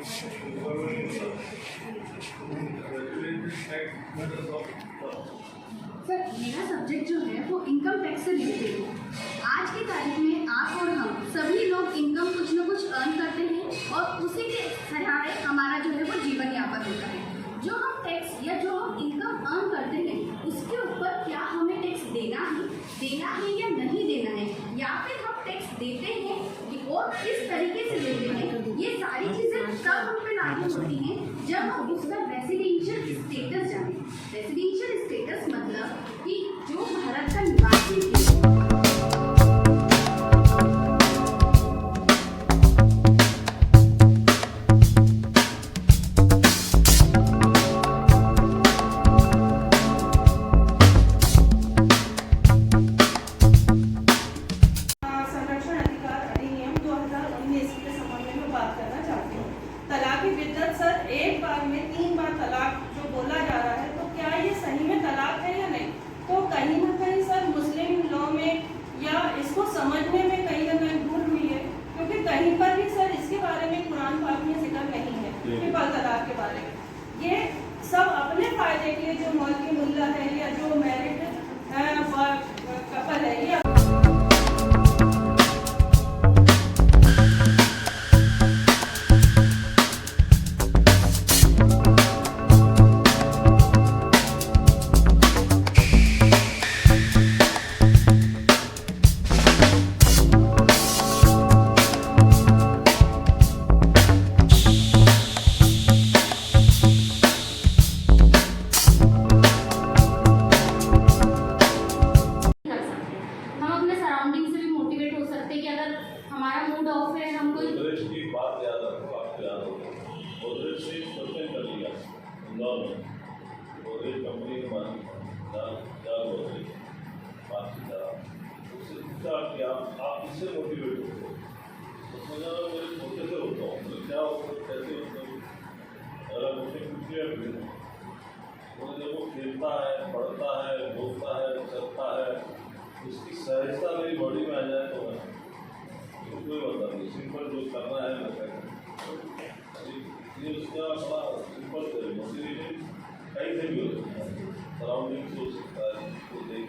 Sir मेरा subject जो है वो इनकम टैक्स से रिलेटेड है। आज की तारीख में आप और हम सभी लोग इनकम कुछ न कुछ अर्न करते हैं और उसी के सहारे हमारा जो है वो जीवन यापन होता है। जो हम टैक्स या जो हम इनकम अर्न करते हैं उसके ऊपर क्या हमें टैक्स देना है या नहीं देना है, या फिर हम टैक्स देते हैं और किस तरीके से देते हैं, ये सारी चीज़ें तब हम पे लागू होती हैं जब हम उसका रेसिडेंशियल स्टेटस जानें। रेसिडेंशियल स्टेटस मतलब कि जो भारत का निवासी है। तलाक की बिद्दत सर एक बार में 3 बार तलाक जो बोला जा रहा है, तो क्या ये सही में तलाक है या नहीं? तो कहीं ना कहीं सर मुस्लिम लॉ में या इसको समझने में कहीं ना कहीं भूल हुई है, क्योंकि कहीं पर भी सर इसके बारे में कुरान पाक में जिक्र नहीं है ट्रिपल तलाक के बारे में। ये सब अपने फायदे के लिए जो मौलवी मुल्ला है या जो मैरिड कपल है या हमारा मूड ऑफ है, हम कोई की बात याद रखो, आपको याद होगा गोदरेज से क्वेश्चन कर लिया इंदौर में। गोदरेज कंपनी के मालिक क्या गोदरेज बात की तरह उससे पूछा कि आप किससे मोटिवेट होते हो? उसने कहा मैं छोटे से होता हूँ। तो क्या होता कैसे होता हूँ? अगला क्वेश्चन पूछ लिया फिर वो जब वो खेलता है, पढ़ता है, बोलता है, चलता है, उसकी सहजता मेरी बॉडी में आ जाए तो है कोई बता नहीं। सिंपल जो करना है मैं करें, ये उसका बड़ा सिंपल मोटिवेशन कहीं से भी हो सकता है, सराउंडिंग हो सकता है, उसको देख